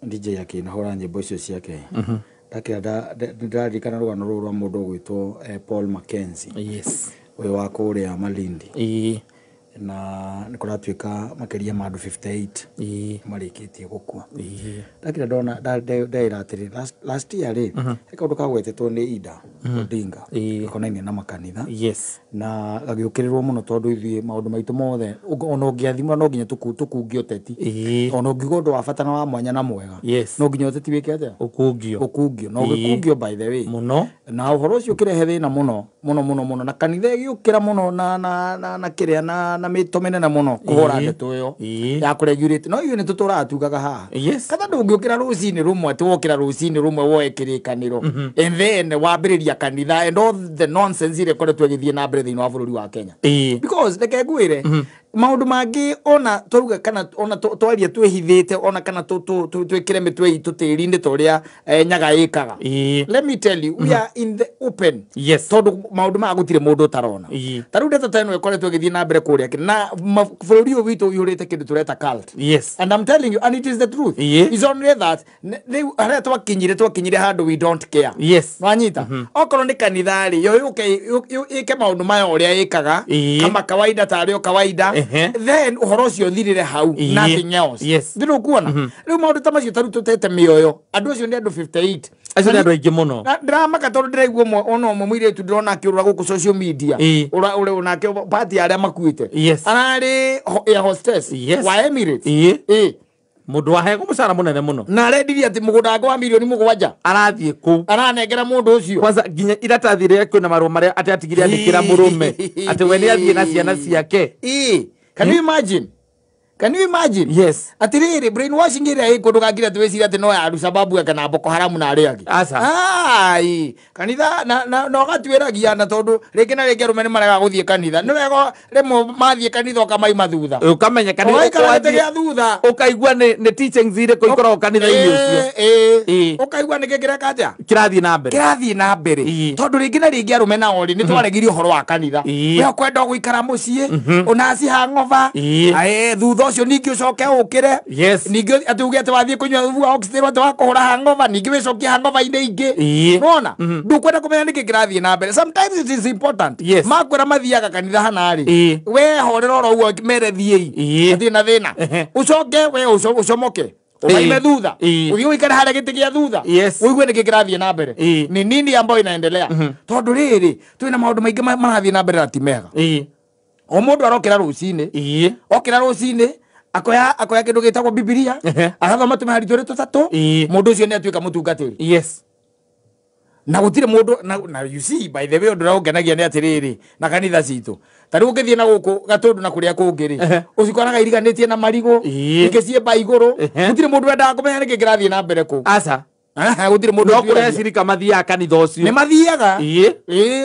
DJ yake na hora nyimbo icio ciake ndakira ndirarikana rugano rwa mundu gwitwo Paul Mackenzie yes uyu wa kuria Malindi na nikuratuika makeria ma 58 marikitie gukua ndakira ndona ndaira atiri last year ri ekaundu kagwetetwo ni Ida Odinga konaine na makanitha yes na gagiukirirwo muno tondu ithie maundu maitu mothe ona ungiathimwa no nginya tukungio uteti ona ungigo ndu wa bata na wa mwanya na mwega no nginya uteti wike atia ukungio no ukungio by the way muno na uhoro ucio kirehe thina muno na kanitha giukira muno na kiria na mitomene na muno kuhora ndeto yo ya kuregulate no yu ni tuturatugaga ha kada ndungiukira rucini rumwe tuokira rucini rumwe woe kirikaniro and then wambiriria kanitha and all the nonsense ile kore twegithie na mbere thini wa bururi wa Kenya because reke ngwire maundu mangi ona toruga kana ona twaria twehithite ona kana twikire mitwe itu tirinde toria nyaga ikaga let me tell you we are in the open tondu maundu magutire mundu tarona taru ndeta tano ekore twegithie na mbere kuria na bururi witu uyurite kindu tureta cult and I'm telling you and it is the truth is only that they are twakinyire handu we don't care wanyita okoro ni kanitha ri yo ike maundu maya uria ikaga kama kawaida tario kawaida then uhoro cio thirire hau nothing else ndiro kuona riu maundu tamacio taru tutete mioyo andu acio ni andu 58 acio ni andu aingi muno drama katondu ndiraigua ono mwire tu ndrona akiurura guku social media ure onake party aria makuite arari ya hostess wa Emirates mundu wahego mucara munene muno na rendirie ati mugunda wake wa milioni 7 arathie ku aranengera mundu ucio kwanza ginya iratathire kwina marwa maria atigire andikira murume ati we ni athie na ciana ciake can you imagine yes atiriri brainwashing ira iko ndugagira twecira ati no ya sababu kana Boko Haram na ari agi kanitha na gatwiragia na tondu ringi na ringi rumene maraga guthie kanitha ni wego remo mathie kanitha ukamaima thutha ukamenya kanitha thutha ukaigua ni teachings ire ko ikoro kanitha icio ukaigua ni kigire kaja kirathie na mbere tondu ringi na ringi rumena ori ni twaregirie uhoro wa kanitha we kwenda guikara mucie unaci hangover thutha ucio ningi ucoke ukire ningi atuge ati wathie kunywa thubu oxygen ati wakuhura hangover ningi wicokie hangover inde ingi unaona ndukwenda kumenya niki kirathie na mbere sometimes it is important makwira mathiaga kanitha hanari we horera oro uo mere thie ati na thina ucoke we ucomoke umaime thutha uthie uikare haria giti gia thutha uigue niki kirathie na mbere ni nini ambayo inaendelea tondu riri twina maundu maingi marathie na mbere ati mega o mundu arokira rucini okira rucini akoya kindu gitagwo Biblia agathoma tumaharitore tutatu mundu ucio ni atuika mutungatiri na gutire mundu na you see by the way ndura ungenagia ni atiriri na kanitha citu tari ukithie na guku gatundu na kuria kungiri ucikoraga iriganitie na marigo ikicie baiguru gutire mundu wendaga kumenya niki kirathie na mbere ku gutire mundu kureshirika mathia kanitha ucio ni mathiaga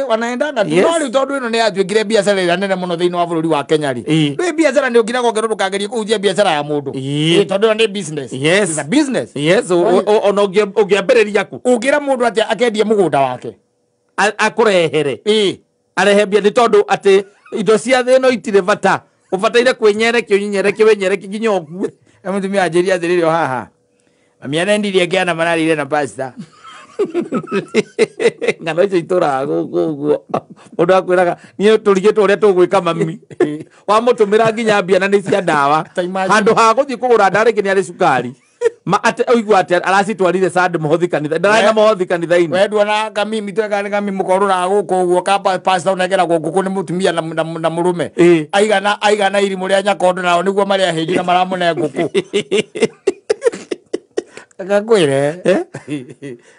wanaendaga ndori tondu ino ni atuikire biacara ira nene muno thiini wa bururi wa Kenya ri we biacara ni ugira gongeru ndukagerie kuhujia biacara ya mundu tondu ni business it's a business ono ungiambiriria ku ugira mundu ati akendie mugunda wake akurehere arehebia ni tondu ati indo cia thino itire bata ubataire kwenyerekio nyinyerekio wenyerekio nginya okue mutumia ajiria athiririo haha amiana ndirie kiana manarire na pasta ngano icio itura guguo mundu akwiraga nie turigetwo uria tugwika mami wa mutumira nginya mbia na ni cia ndawa handu ha guthie kugura ndawa ringi ni ari cukari ma ate oigwa ate aracitwarire sad muhothi kanitha ndarana muhothi kanitha-ini wendwa na kamimi twega ni kamimi mukorura guko uguo ka pastor unegera guku ni mutumia na murume aigana irimu ria nyakondo nao niguo maria hingi na maramune guku akakwire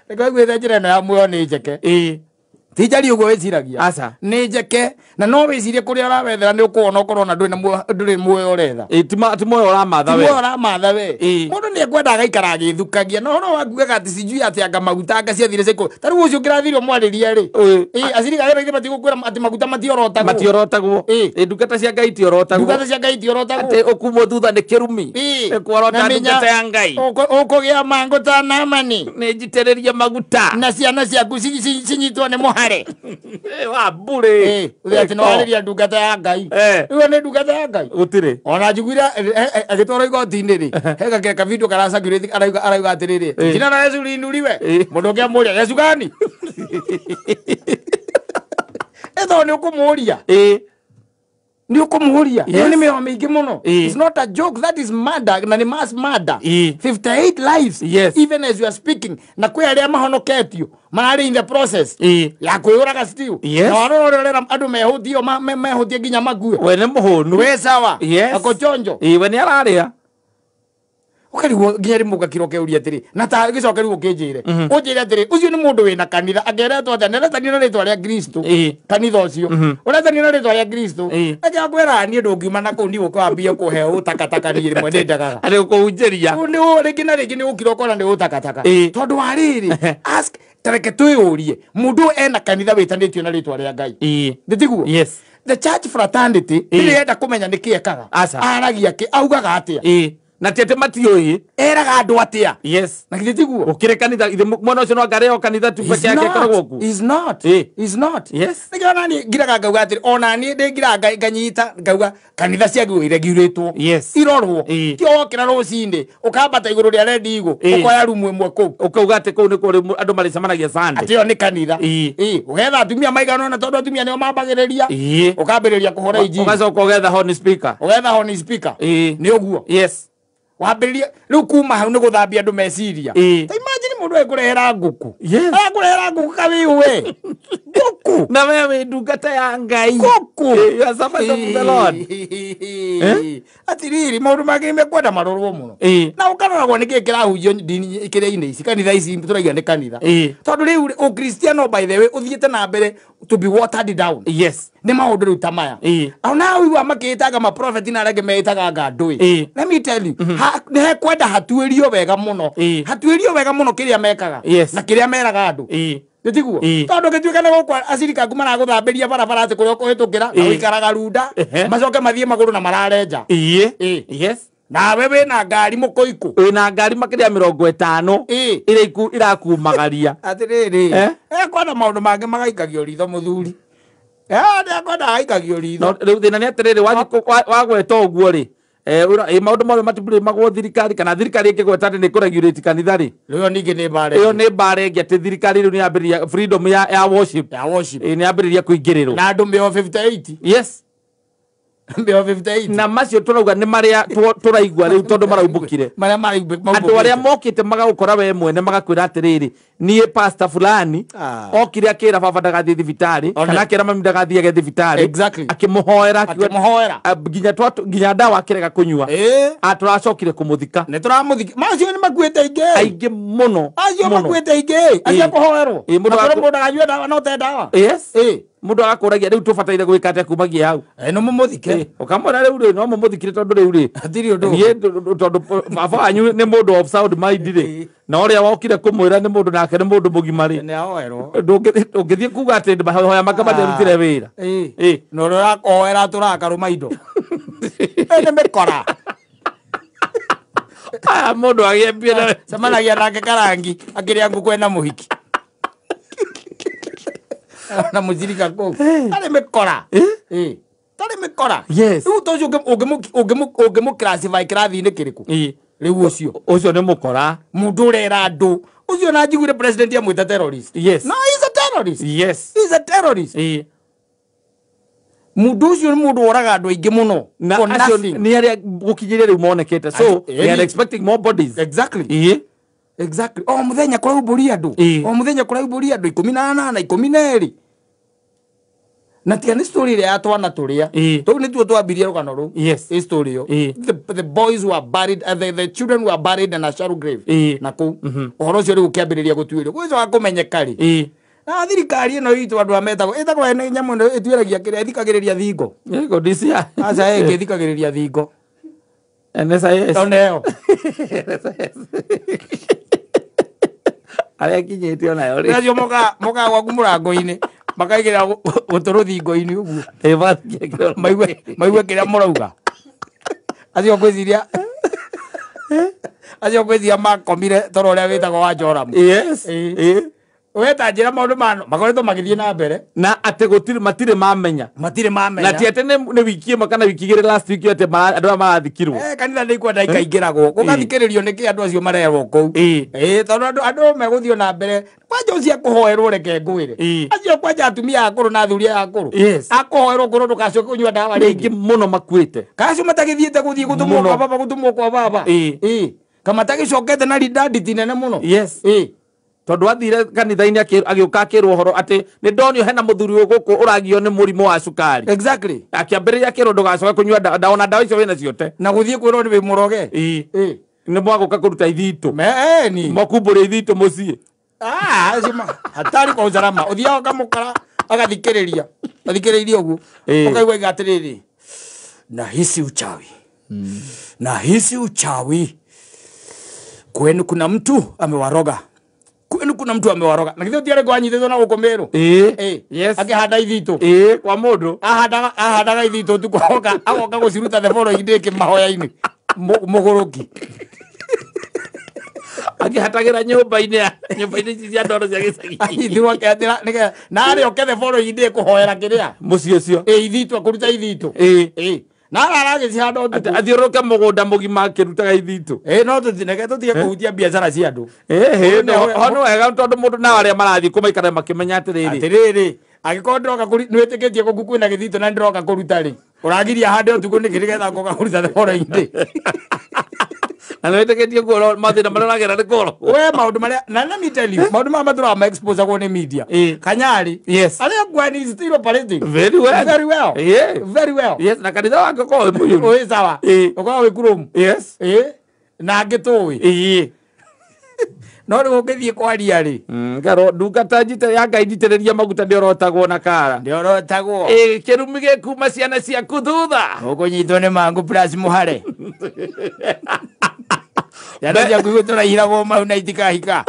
akakwire njira na muyo ni njeke tijari ugo weciragia asa ni njeke na no wecirie kuria urawethera ni ukuona ukorwo na nduri muyo uretha timoyo uramatha we mundu ni ekwenda agaikara agithukagia no no wakuaga ati sijui ati anga maguta anga ciathire ceko tari ucio kirathire mwariria ri acirika ira bati gukwira ati maguta matiorotagwo ndungata cia ngai tiorotagwo ati ukumo thutha ni kirumi ekworota ndungata ya ngai ukugia manguta na mani ni njitiriria maguta na ciana ciaku cinyitwo ni muhari Kware wa bure uthi ati no ariria ndungata ya Ngai iwe ni ndungata ya Ngai utire ona njiguira agitwara igoti-ini ri hega ka video karacagire arauga atiriri jina na Yesu linuriwe mundu ngia muria Yesu gani etho ni ukumuria ni ukumuria ni meo mingi muno. It's not a joke, that is murder, na ni mass murder. 58 lives even as you are speaking, na kwe aria mahonoketio marari in the process ya kwiyuraga still na warorera andu mehutio mehutie ginya mague we ne muhunu we sawa akochonjo we ni araria ukariwo ginya rimuga kiroke uri atiri na ta gicoke riwo kinjire unjire atiri ucio ni mundu wina kanitha ageretwo atha neretani na ritwa ria Kristo kanitha ucio uretani na ritwa ria Kristo ake akwera ni ndungiuma na kuu ni ukwambia kuhe utakataka ni rimwe ndendagaga ari kuunjeria ni uri na ringi ni ukiroko na ni utakataka tondu wariri ask tareke tuyurie mundu ena kanitha witanitio na ritwa ria Ngai nditiguo the church fraternity irienda kumenya nikiekaga aragia ki augaga atia na tete matioi eraga andu atia na githiguo ukire kanitha ithe mwana ucio no ngareo kanitha tu peke yake koragwo ku is not nikiona ni ngiraga ngauga atiri ona ni ndingira nganyita ngauga kanitha cia gwo ireguritwo irorwo tio okira rucinde ukambata iguru ria rendigo ukoya rumu imwe ku ukauga ati ku ni kuri andu maricemanagia Sunday atio ni kanitha ugetha atumia maigana na tondu atumia nio mambagiriria ukambiriria kuhora injili ugacoka ugetha honi speaker ni uguo wambiriria riu kuma hau ni guthambia andu meciria ta imagine mundu ekurehera nguku ekurehera nguku kawiwe nguku na wewe ndungata ya Ngai nguku ya servant of the Lord atiriri mundu mangĩ mekwenda marorwo muno na ukaroragwo niki kirahunjio ndini ikiria-ini ici kanitha ici turaiga ni kanitha tondu riu ukristiano by the way uthiete na mbere to be watered down ni maundu riu ta maya ona uigua makitaga ma prophet na arege meitaga ngandui let me tell you ni hekwenda hatuirio wega muno kiria mekaga na kiria meraga andu nditiguo tondu gituika na gukwa acirika nguma na guthamberia barabara ati kuria ukuhitukira na wikaraga runda macoke mathie maguru na mararenja na wewe na ngari mukoiku na ngari makiria 50 ira irakumagaria atiriri kwenda maundu mangi magaikagio ritho muthuri ndia kwenda agaikagio ritho riu thina ni atiriri wagweta uguo ri maundu mothe matiburi magwo thirikari kana thirikari ikigweta ni kuregulate kanitha ri riu ningi ni bare iyo ni bare ingi ati thirikari riu ni yambiriria freedom ya worship ni yambiriria kuingirirwo na andu 58 58 na macio turauga ni maria turaigua riu tondu maraumbukire andu aria mokite magagukora we mwene magakwira atiriri nie pastor fulani okire akira baba ndagathie thibitari kana akira mami ndagathie ge thibitari akimuhoera nginya ndawa akirega kunyua aturacokire kumuthika ni turamuthika macio ni makuite aingi muno acio makuite aingi acio kuhoerwo mundu ndaganyua ndawa no te ndawa mundu agakuragia riu tubataire gwika atia kumagia hau no mumuthike ukamwona riu no mumuthikire tondu riu ri atiri undu nie tondu baba wanyu ni mundu of sound mind ri na uria wokire kumwira ni mundu nake ni mundu mugima ri ni ahoerwo ndungithie kuga ati hoya makabati rutire wira no rakoera turakaru indo ni mikora mundu agiembie na semanagia nake karangi akiria nguku ena muhiki na muzirika ko ari mikora tari mikora riu to ugimu classify kirathi-ini kiriku riu ucio ni mukora mundu urera andu ucio na njiguire president ya mwita terrorist no he's a terrorist he's a terrorist mundu ucio ni mundu oraga andu aingi muno for nothing ni aria gukinyiria riu monekete so they are expecting more bodies exactly o muthenya kuraumburi andu o muthenya kuraumburi andu 18 12 na tia ni story ile ya twana turia tu ni tuo twambirie rugano ru story yo the boys who are buried the children who are buried in a shallow grave na ku ohoro cio riu kiambiriria gutwirio kwizo akumenyeka ri na thirikari ino itu andu ametagwo itagwo ni nyamu ino itwiragia kiria thikagiriria thingo yego disia aca thikagiriria thingo NSIS oneo aria kinyitio nayo ri acio moka gwaku murango-ini makaigira guturu thingo-ini uguo maigue kiria murauga acio gwiciria makomire toro uria witagwo wa Joramu weta njira maundu mano makoretwo magithie na mbere na ate gutire matire mamenya na tiete ne wiki makana wiki igire last week yote andu marathikirwo kanitha ni kwenda ikaingiragwo gugathikiririo niki andu acio marerwo kou tondu andu meguthio na mbere kwanja ucia kuhoerwo reke ngwire acio kwanja atumia akuru na athuri akuru akuhoerwo kuru ndugacoke kunyua ndawa ringi muno makwite kacio matagithiete guthii gutumwo kwa baba kama tagicokete na ridaditi nene muno tondu athire kanitha-ini agiuka akirwo horo ati ni ndonio hena muthuri guku uragio ni murimu wa cukari exactly akiambiriria akirwo ndugacoke kunyua ndawa ndawa icio wina ciote na guthii kwirwo ni muroge ni mwaguka kuruta ithitu ni mwakumbura ithitu mucii hatari kwa usalama uthiaga kamukara agathikiriria athikiriria uguo ukaigua igatiriri nahisi uchawi nahisi uchawi kwenu kuna mtu amewaroga na kitho tiare kwanyitithwo na gukomero yes akihanda ithito kwa mundu ahandaga ithito tu agoka guciruta the following day kimahoya-ini muguruki akihatagira nyumba-ini cia ndoro cia gicagi ithirwo akethira na ario the following day kuhoera kiria muci ucio ithito kuruta ithito na aragicihanda utuku athiuruke mugunda mugima akirutaga ithitu no tutinege tutige kuhutia biacara cia andu hono wega tondu mundu na aria marathii kumaikara makimenya atiriri agikorwo ndiroka nwitikitie guku kwina githito na ndiroka kuruta ri uragiria hande utuku nikirigetha ngoka kuruta the following day na nwitikitie kuo mathina maria uragera ni koro we maundu maria na let me tell you maundu maria matura expose agwo ni media kanyari aria gwani is still operating very well yes na kanitha wake ko muyu we sawa uko we kurum na ngitui no ri ngithie kwaria ri ngaro ndungata njite ya Ngai njitiriria maguta ndiorotagwo na kara ndiorotagwo kirumi gikuma ciana ciaku thutha ukunyitwo ni mangu plus muhare yana ciaku gutura iragwo mau na itikahika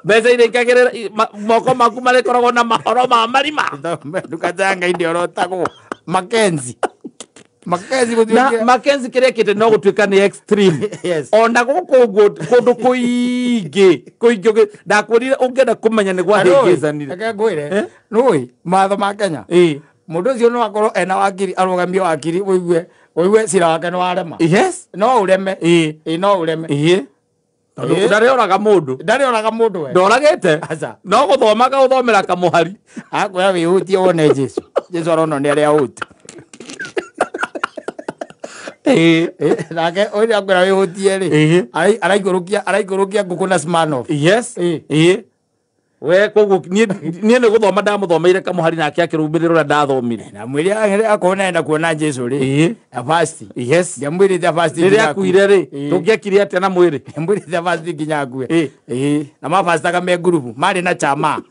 mbeca iria ikagirira moko maku marikoragwo na mahoro ma marima ndungata ya Ngai ndiorotagwo Mackenzie kirekete no gutuika ni extreme ona guku kundu kuingi ndakwirire ungienda kumenya ni gwahingizanire ngwire nui matho ma Kenya mundu ucio no akorwo ena wakiri arugamio wakiri uigue cira wake no arema no ureme no ureme ndarioraga mundu we ndoragite no guthomaga uthomera kamuhari akwira wihutie wone Jesu arona ni aria uti nake oria akwira wihutie ri araigurukia nguku na Smirnoff we koguo nie ne guthoma ndamuthomeire kamuhari nake akirumirira ura ndathomire na mwiri akona enda kuona Jesu ri fast ndamwiri the fast ri akuire ri tungiakire atia na mwiri mwiri the fast nginya akue na mafastaga me group mari na chama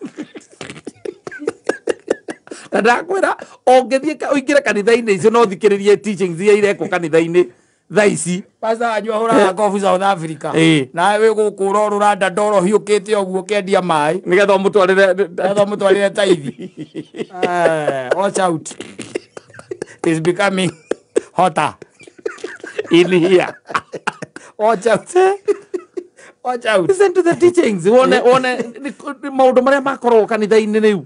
ndakwira ongithie uingire kanitha-ini icio no thikiririe teachings iria irekwo kanitha-ini thaici pastor anyua hura kofu South Africa na we gukura uranda ndoro hiukite oguo kendia mai nigetha mutwarire taithi watch out is becoming hotter in here watch out listen to the teachings one maundu maria makorwo kanitha-ini riu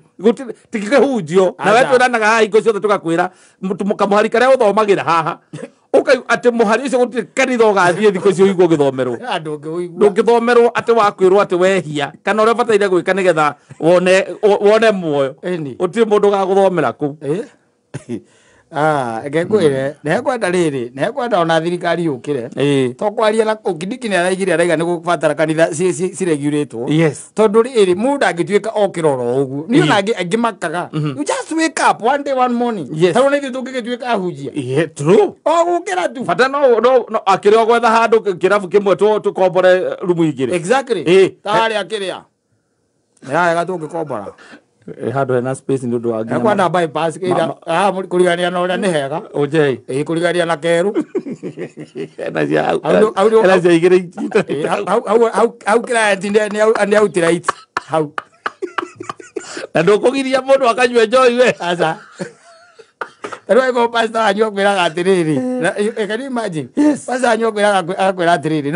tikikehunjio na we twiranaga haha ingo ciothe tugakwira kamuhari karia uthomagira haha ukai ati muhari ucio gutire kanitha ugathie thiko cio igwo githomerwo ndungithomerwo ati wakwirwo ati wehia kana uria bataire gwika nigetha wone muoyo utire mundu gaguthomera ku ngengwire nekwenda riri nekwenda ona thirikari yukire to kwaria na ukindikini araigire araiga ni gubatara kanitha cireguratwo tondu riri mundu angituika okiroro uguo ni ona angimakaga you just wake up one day one morning tawo ni tungigituika ahunjia true gukira tu bata no akire gwetha handu kirabu kimwe tukombore rumu igire exactly tari akiria ya gatungikomborA handu hena space ndu wa nginya kwenda bypass kira kurigania na uria ni hega ojei kurigania na keru na cia igire itito au kira ni autira it hau na ndukugiria mundu akanyua joy we aca Pero go pastor anyo kwira atiriri. Can you imagine? Pastor anyo kwira akwira atiriri.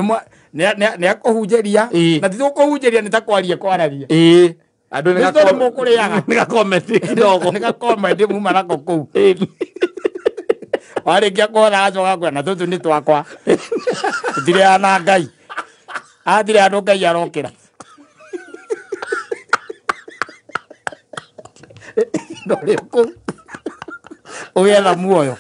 nä akåhunjäria na ti tåkåhunjäria nä ta kwaria kwararia andå må kå rä aga nä gakomendä muma nako kå u warä kia kotha acoka kwä na tå tå nä twakwa tå tirä ana ngai athire andå ngai arokä ra ndorä kå å getha muoyo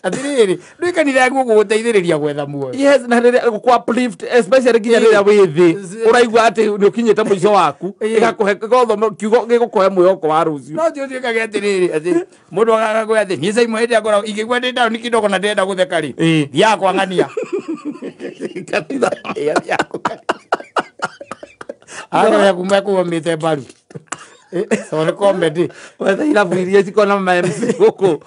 atirä ndå ikanire guo gå teithä rä ria gwetha muoyo na kwa uplift especially nginya rä rä a wä thä å raigua atä nä å kinyä te må ico waku kiugo gä gå kåhe mwĩhoko wa rå cio no ti å tuä kage atä rä rä atä må ndå agagagå atä niä caimwe hä ndä akorwo ingä gua ndä ndao nä kidogo na ndenda gå theka rä thiaga kwang'ania akorwo kuma kå mä te mbaru sorry comedy wetha irabu iria cikona ma MC gũkũ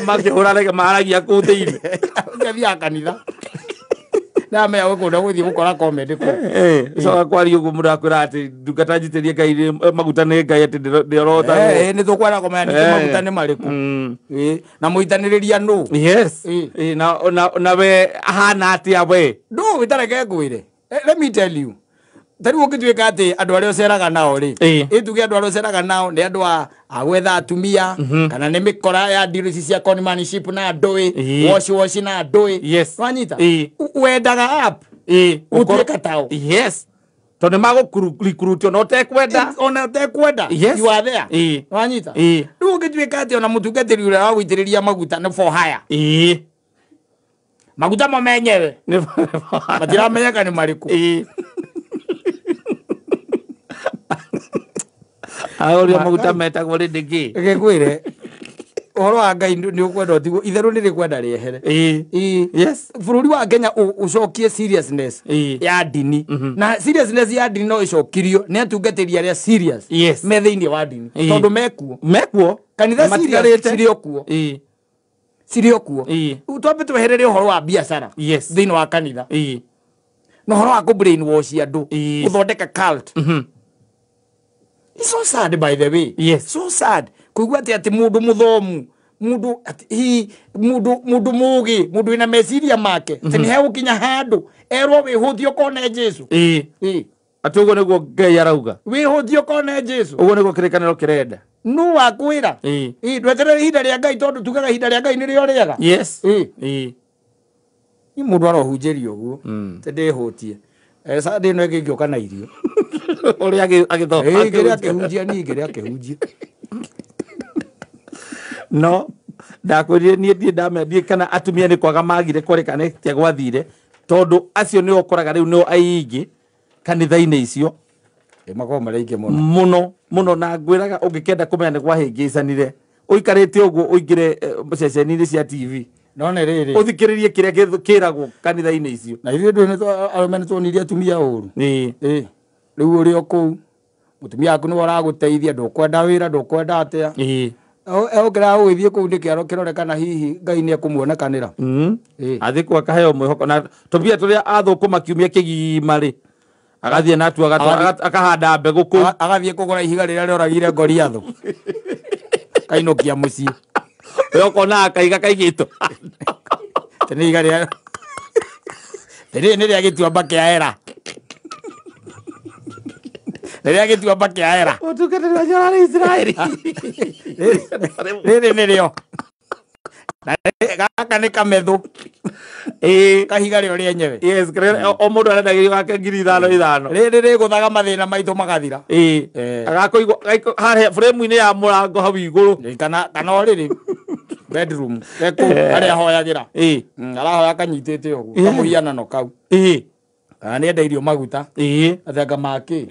makĩhũra maragia kũu thĩinĩ ũgathiaga kanitha namenya gũkũnda gũthiĩ gũkora comedy kũ coka kwaria ũguo mũndũ akwĩra atĩ ndungata njitĩrie Ngai maguta nĩ Ngai atĩ ndĩrota nĩ tũkwenda kũmenya ningĩ maguta nĩ marĩkũ na mũitanĩrĩria nũ yes na we ahana atĩa we ndũ wĩtareke ngwĩre let me tell you tari ũngĩtuĩka atĩ andũ arĩa ũceraga nao rĩ ĩtuge andũ arĩa ũceraga nao nĩ andũ a gwetha atumia kana nĩ mĩkora ya deal ici cia conmanship na ndũĩ wash na ndũĩ wanyita wendaga app ũtuĩka tao yes tondũ nĩ magũrecruit ona ũtekwenda you are there wanyita rĩu ũngĩtuĩka atĩ ona mũtungatĩri ũrĩa wa gũitĩrĩria maguta nĩ for hire maguta mo menyewe matiramenyeka nĩ marĩkũ aũrĩa maguta metagwo rĩndĩ ngĩ gĩkwĩre ũhoro wa Ngai nĩ ũkwenda ũtigwo itherũ nĩ rĩkwenda rĩehere bũrũri wa Kenya ũcokie seriousness ya ndini na seriousness ya ndini no ĩcokirio nĩ atungatĩri arĩa serious me thĩinĩ wa ndini tondũ mekuo kanitha cirĩ o kuo twambe tweherere ũhoro wa biacara thĩinĩ wa kanitha na ũhoro wa kũ-brainwash andũ gũthondeka cult. It's so sad, by the way. So sad. Kuigua ati mundu muthomu, mundu mugi, mundu ina meciria make. Tini he gukinya handu erwo wihuthio kone Jesu. Ati ugo niguo Ngai arauga. Wihuthio kone Jesu. Ugo niguo kirikaniro kirenda. Nu wakwira. Ndweterere ihinda ria Ngai tondu tugaga ihinda ria Ngai ni rio riega. Ni mundu arohunjirio uguo. Ndihutie. Sunday no ngĩoka na irio ũrĩa agĩthoma ngĩrĩa akĩhunjia niĩ ngĩrĩa akĩhunjia no ndakwĩrire niĩ ndamendie kana atumia nĩ kwaga magire kũrĩkanĩtie gwathire tondũ acio nĩo ũkoraga rĩu nĩo aingĩ kanitha-inĩ icio makoragwo marĩ aingĩ mũno na ngwĩraga ũngĩkenda kũmenya nĩ gwahĩngĩcanire ũikarĩte ũguo ũingĩre ceceni-inĩ cia TV none rĩrĩ ũthikĩrĩrie kĩrĩa kĩragwo kanitha-inĩ icio na ithuĩ arũme nĩ tuonirie atumia ũru rĩu ũrĩ o kũu mũtumia waku nĩwe ũragũteithia ndũkwenda wĩra ndũkwenda atĩa ũkĩra ũgĩthiĩ kũu nĩ kĩrore kana hihi Ngai nĩ ekũmuonekanĩra athiĩ kũ akaheo mwĩhoko na tũmbia tũrĩa athũkũma kiumia kĩgima-rĩ agathiĩ natu akahanda mbegũ kũu agathiĩ kũgũra ihiga rĩrĩa rĩoragire Goliathũ kainũkia mũciĩ ũkona akaiga kaigĩtwo tene ihiga rĩa nĩ rĩa gĩtuamba kĩa Era rĩrĩa gĩtuamba kĩa Era ũtungatĩri wa njora rĩ Isiraeli rĩrĩ nĩrĩo gaka nĩ kamethũ kahiga rĩo rĩenyewe o mũndũ arendagĩrio gake 5,000 rĩrĩ rĩgũthaga mathĩna maitũ magathira agakũigwo harĩa frame-inĩ ya mũrango hau igũrũ kana o rĩrĩ bedroom harĩa ahoyagĩra arahoya kanyitĩte ũguo kamũhianano kau kana nĩ endeirio maguta athenga make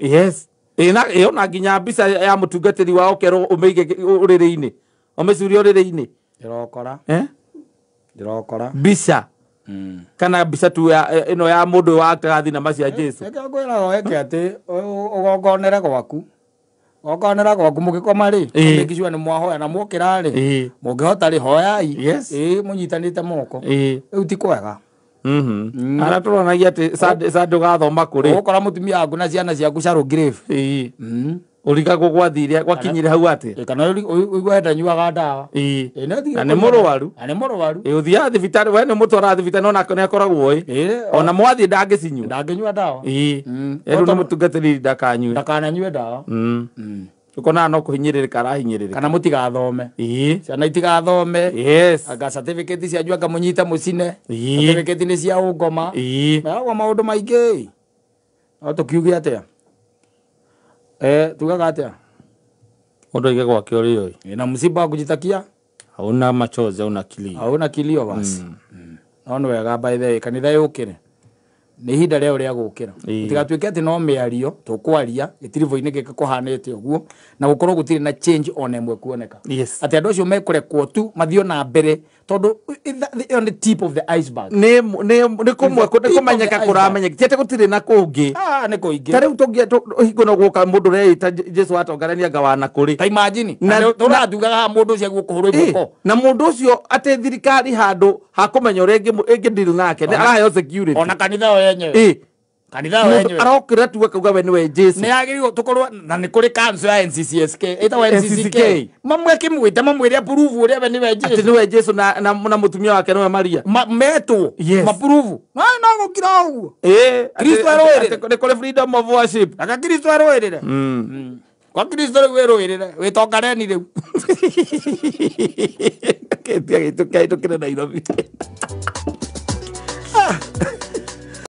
na nginya mbica ya mũtungatĩri wao kerwo ũmĩige ũrĩrĩ-inĩ ũmĩcurie ũrĩrĩ-inĩ ndĩrokora mbica kana mbica tu ĩno ya mũndũ wakaga thinema cia Jesu ngwĩraga weke atĩ ũgongonere gwaku mũgĩkoma rĩ mũgĩkicua nĩ mwahoya na mwokĩra rĩ mũngĩhota rĩ hoyai mũnyitanĩte moko rĩu ti kwega ara tũronagia atĩ Sunday ũgathoma kũrĩ ũgũkora mũtumia waku na ciana ciaku carũ grave urigagwo gwathire gwakinyire hau ate kana uigweta nyuaga ndawa na nĩ mũrwaru ũthiaga thibitarĩ we nĩ mũtwara thibitarĩ no nake nĩakoragwo ona mwathi ndangĩnyua ndawa rĩu nĩ mũtungatĩri ndakananyue ndawa tukona no kuhinyĩrĩrĩka arahinyĩrĩrĩka kana mũtigathome ciana itigathome anga certificate cia njua kamunyita mũcine certificate nĩ cia ũngoma magwa maũndũ maingĩ no tukiuge atĩa tugaga atĩa mũndũ aige gwake ũrĩ ũĩ na msiba wa kujitakia hauna machozi hauna kilio basi no nĩ wega by the way kanitha yũkĩre nĩ ihinda rĩao rĩa gũkĩra mũtigatuĩke atĩ no mĩario tũkwaria gĩtiribo-inĩ gĩkĩ kũhanĩte ũguo na gũkorwo gũtirĩ na change ona ĩmwe kuoneka atĩ andũ acio mekũrekwo tu mathio na mbere tondũ on the tip of the iceberg nĩ kũmenyeka kũramenyeka ti atĩ gũtirĩ na kũngĩ nĩ kũingĩ ta rĩu hingo no gũka mũndũ ũreĩta Jesũ atongarania ngawana kũrĩ ta imagine tũratugaga mũndũ ũcio gũkũhũrwo iboko na mũndũ ũcio atĩ thirikari handũ hakũmenya ũrĩa ĩngĩ deal nake araheo security ona kanitha yenyewe kanitha wenyewe arokira tu akauga we niwe Jesũ nĩ agĩrĩirwo tũkorwo na nĩ kũrĩ council ya NCCSK ĩtagwo NCCK mamwĩre mwĩre approve ũrĩa we niwe Jesũ atĩ niwe Jesũ na mũtumia wake niwe Maria metwo approve no gũkira ũguo Kristo arũĩrĩre nĩ kũrĩ freedom of worship aka Kristo arũĩrĩre kwa Kristo rĩu wĩrũĩrĩre wĩtongareni rĩu kĩtia gĩtũkĩre Nairobi